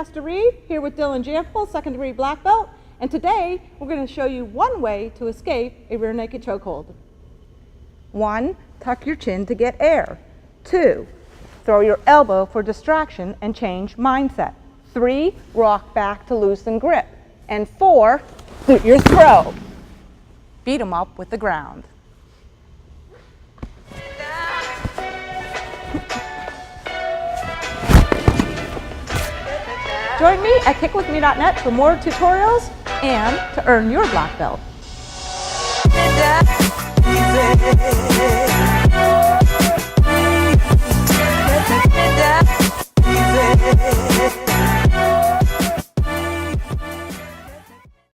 Master Reed, here with Dylan Jample, second degree black belt, and today we're going to show you one way to escape a rear naked chokehold. 1. Tuck your chin to get air. 2. Throw your elbow for distraction and change mindset. 3. Rock back to loosen grip. And 4. Do your throw. Beat 'em up with the ground. Join me at kickwithme.net for more tutorials and to earn your black belt. Easy.